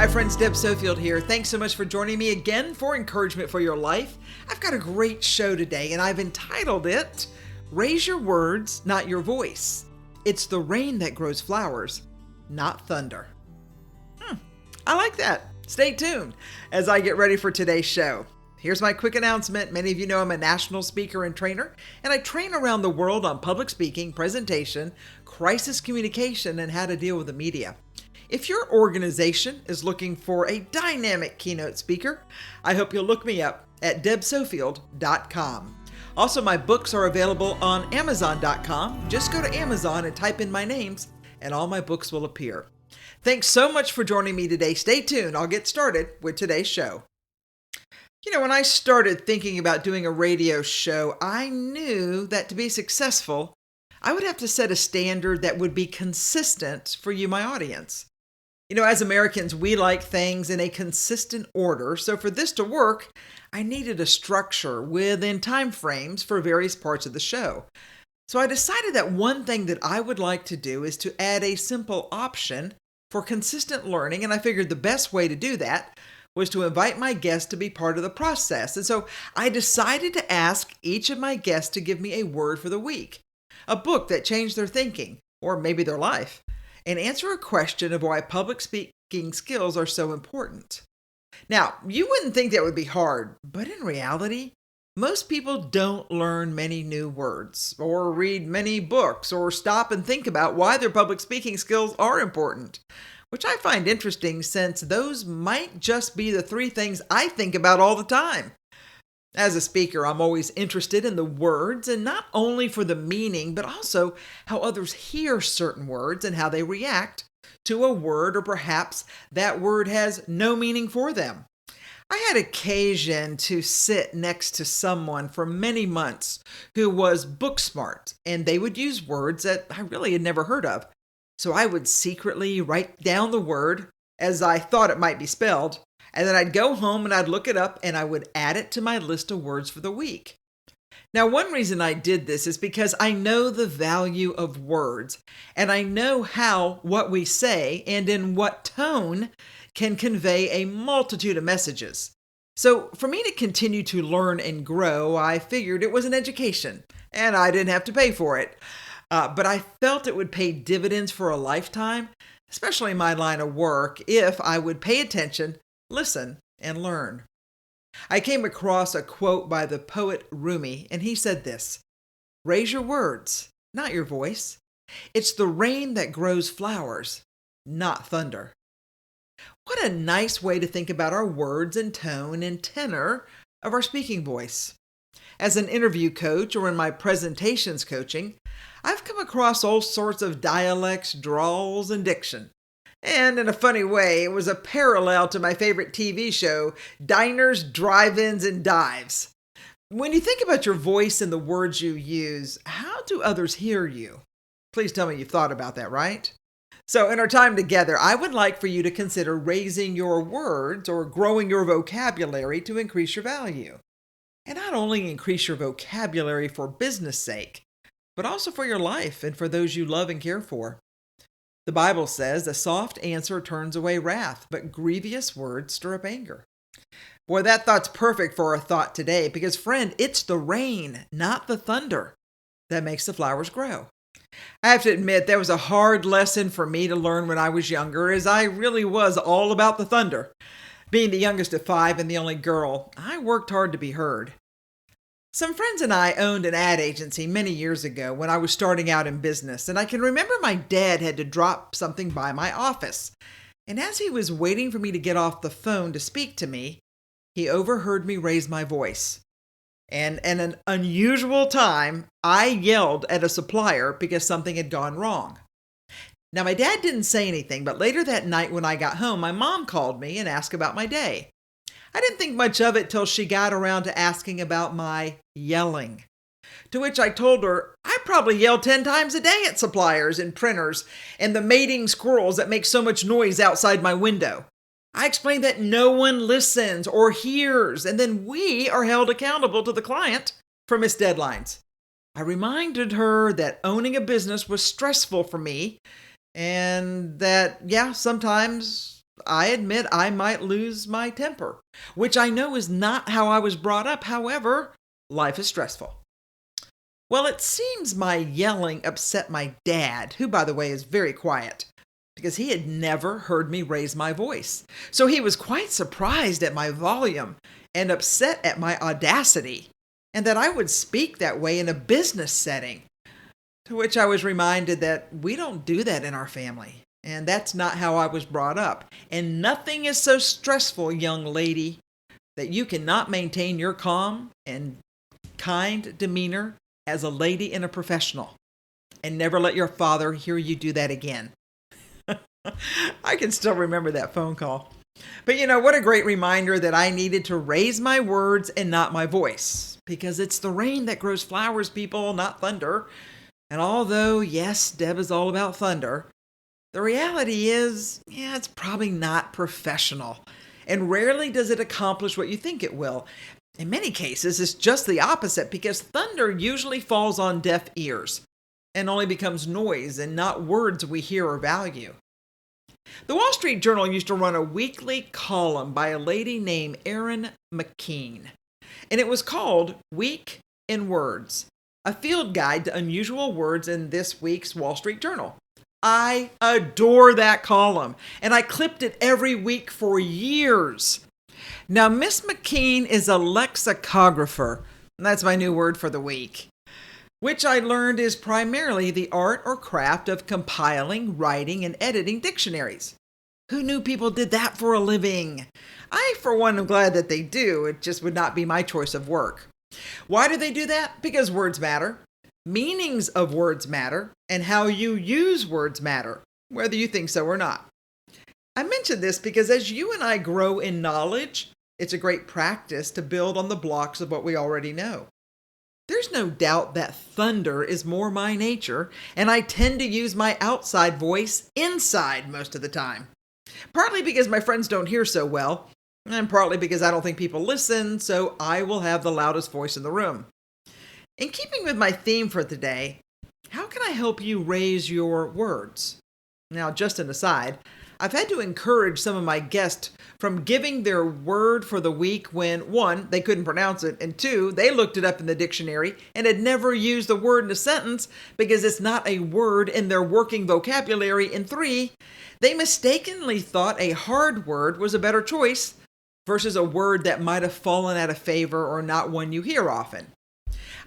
Hi friends, Deb Sofield here. Thanks so much for joining me again for Encouragement for Your Life. I've got a great show today and I've entitled it, Raise Your Words, Not Your Voice. It's the rain that grows flowers, not thunder. I like that. Stay tuned as I get ready for today's show. Here's my quick announcement. Many of you know I'm a national speaker and trainer, and I train around the world on public speaking, presentation, crisis communication, and how to deal with the media. If your organization is looking for a dynamic keynote speaker, I hope you'll look me up at debsofield.com. Also, my books are available on amazon.com. Just go to Amazon and type in my names, and all my books will appear. Thanks so much for joining me today. Stay tuned. I'll get started with today's show. You know, when I started thinking about doing a radio show, I knew that to be successful, I would have to set a standard that would be consistent for you, my audience. You know, as Americans, we like things in a consistent order. So for this to work, I needed a structure within time frames for various parts of the show. So I decided that one thing that I would like to do is to add a simple option for consistent learning. And I figured the best way to do that was to invite my guests to be part of the process. And so I decided to ask each of my guests to give me a word for the week, a book that changed their thinking, or maybe their life, and answer a question of why public speaking skills are so important. Now, you wouldn't think that would be hard, but in reality, most people don't learn many new words, or read many books, or stop and think about why their public speaking skills are important, which I find interesting since those might just be the three things I think about all the time. As a speaker, I'm always interested in the words, and not only for the meaning, but also how others hear certain words and how they react to a word, or perhaps that word has no meaning for them. I had occasion to sit next to someone for many months who was book smart, and they would use words that I really had never heard of. So I would secretly write down the word as I thought it might be spelled, and then I'd go home and I'd look it up and I would add it to my list of words for the week. Now, one reason I did this is because I know the value of words, and I know how what we say and in what tone can convey a multitude of messages. So for me to continue to learn and grow, I figured it was an education, and I didn't have to pay for it. But I felt it would pay dividends for a lifetime, especially in my line of work, if I would pay attention, listen, and learn. I came across a quote by the poet Rumi, and he said this, "Raise your words, not your voice. It's the rain that grows flowers, not thunder." What a nice way to think about our words and tone and tenor of our speaking voice. As an interview coach or in my presentations coaching, I've come across all sorts of dialects, drawls, and diction. And in a funny way, it was a parallel to my favorite TV show, Diners, Drive-Ins, and Dives. When you think about your voice and the words you use, how do others hear you? Please tell me you've thought about that, right? So in our time together, I would like for you to consider raising your words or growing your vocabulary to increase your value. And not only increase your vocabulary for business sake, but also for your life and for those you love and care for. The Bible says, "A soft answer turns away wrath, but grievous words stir up anger." Boy, that thought's perfect for our thought today because, friend, it's the rain, not the thunder, that makes the flowers grow. I have to admit, that was a hard lesson for me to learn when I was younger, as I really was all about the thunder. Being the youngest of 5 and the only girl, I worked hard to be heard. Some friends and I owned an ad agency many years ago when I was starting out in business, and I can remember my dad had to drop something by my office. And as he was waiting for me to get off the phone to speak to me, he overheard me raise my voice. And in an unusual time, I yelled at a supplier because something had gone wrong. Now, my dad didn't say anything, but later that night when I got home, my mom called me and asked about my day. I didn't think much of it till she got around to asking about my yelling. To which I told her I probably yell 10 times a day at suppliers and printers and the mating squirrels that make so much noise outside my window. I explained that no one listens or hears, and then we are held accountable to the client for missed deadlines. I reminded her that owning a business was stressful for me and that, sometimes I admit I might lose my temper, which I know is not how I was brought up. However, life is stressful. Well, it seems my yelling upset my dad, who, by the way, is very quiet, because he had never heard me raise my voice. So he was quite surprised at my volume and upset at my audacity, and that I would speak that way in a business setting. To which I was reminded that we don't do that in our family. And that's not how I was brought up. And nothing is so stressful, young lady, that you cannot maintain your calm and kind demeanor as a lady and a professional. And never let your father hear you do that again. I can still remember that phone call. But what a great reminder that I needed to raise my words and not my voice. Because it's the rain that grows flowers, people, not thunder. And although, yes, Deb is all about thunder, the reality is, it's probably not professional. And rarely does it accomplish what you think it will. In many cases, it's just the opposite, because thunder usually falls on deaf ears and only becomes noise and not words we hear or value. The Wall Street Journal used to run a weekly column by a lady named Erin McKean, and it was called Week in Words, a field guide to unusual words in this week's Wall Street Journal. I adore that column, and I clipped it every week for years. Now, Miss McKean is a lexicographer. That's my new word for the week, which I learned is primarily the art or craft of compiling, writing, and editing dictionaries. Who knew people did that for a living? I, for one, am glad that they do. It just would not be my choice of work. Why do they do that? Because words matter. Meanings of words matter, and how you use words matter, whether you think so or not. I mention this because as you and I grow in knowledge, it's a great practice to build on the blocks of what we already know. There's no doubt that thunder is more my nature, and I tend to use my outside voice inside most of the time. Partly because my friends don't hear so well, and partly because I don't think people listen, so I will have the loudest voice in the room. In keeping with my theme for today, how can I help you raise your words? Now, just an aside, I've had to encourage some of my guests from giving their word for the week when, one, they couldn't pronounce it, and two, they looked it up in the dictionary and had never used the word in a sentence because it's not a word in their working vocabulary, and three, they mistakenly thought a hard word was a better choice versus a word that might have fallen out of favor or not one you hear often.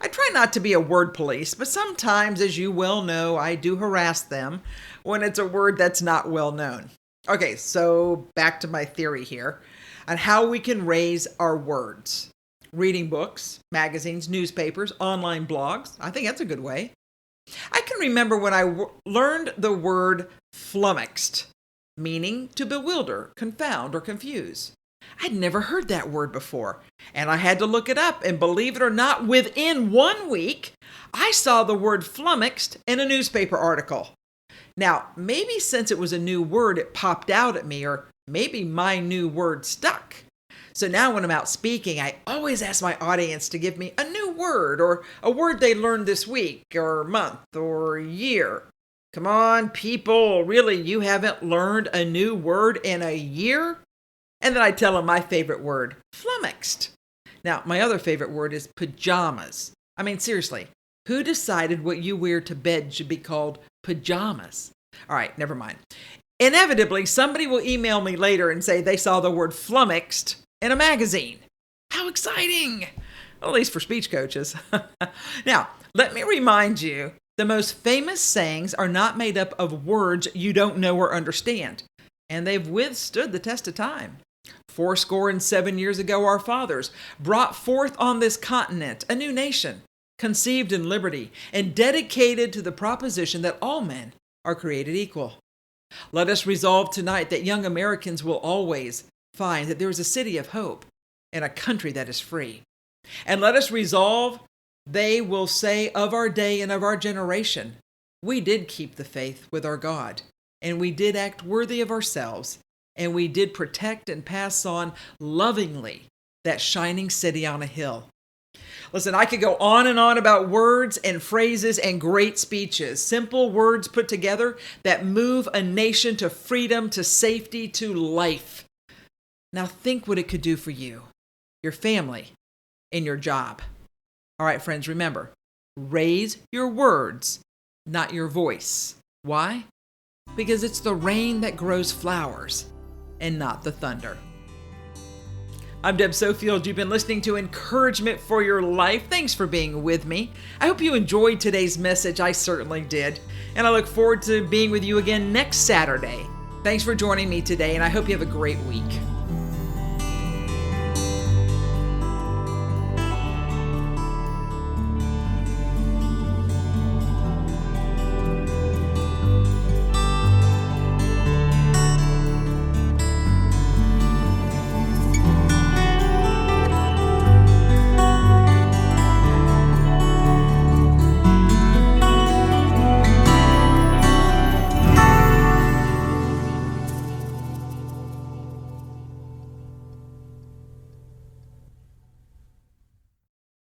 I try not to be a word police, but sometimes, as you well know, I do harass them when it's a word that's not well known. Okay, so back to my theory here on how we can raise our words. Reading books, magazines, newspapers, online blogs. I think that's a good way. I can remember when I learned the word flummoxed, meaning to bewilder, confound, or confuse. I'd never heard that word before, and I had to look it up, and believe it or not, within 1 week, I saw the word flummoxed in a newspaper article. Now, maybe since it was a new word, it popped out at me, or maybe my new word stuck. So now when I'm out speaking, I always ask my audience to give me a new word, or a word they learned this week, or month, or year. Come on, people, really, you haven't learned a new word in a year? And then I tell them my favorite word, flummoxed. Now, my other favorite word is pajamas. I mean, seriously, who decided what you wear to bed should be called pajamas? All right, never mind. Inevitably, somebody will email me later and say they saw the word flummoxed in a magazine. How exciting! Well, at least for speech coaches. Now, let me remind you, the most famous sayings are not made up of words you don't know or understand, and they've withstood the test of time. 7 years ago, our fathers brought forth on this continent a new nation, conceived in liberty and dedicated to the proposition that all men are created equal. Let us resolve tonight that young Americans will always find that there is a city of hope and a country that is free. And let us resolve they will say of our day and of our generation, we did keep the faith with our God, and we did act worthy of ourselves, and we did protect and pass on lovingly that shining city on a hill. Listen, I could go on and on about words and phrases and great speeches, simple words put together that move a nation to freedom, to safety, to life. Now think what it could do for you, your family, and your job. All right, friends, remember, raise your words, not your voice. Why? Because it's the rain that grows flowers and not the thunder. I'm Deb Sofield. You've been listening to Encouragement for Your Life. Thanks for being with me. I hope you enjoyed today's message. I certainly did. And I look forward to being with you again next Saturday. Thanks for joining me today, and I hope you have a great week.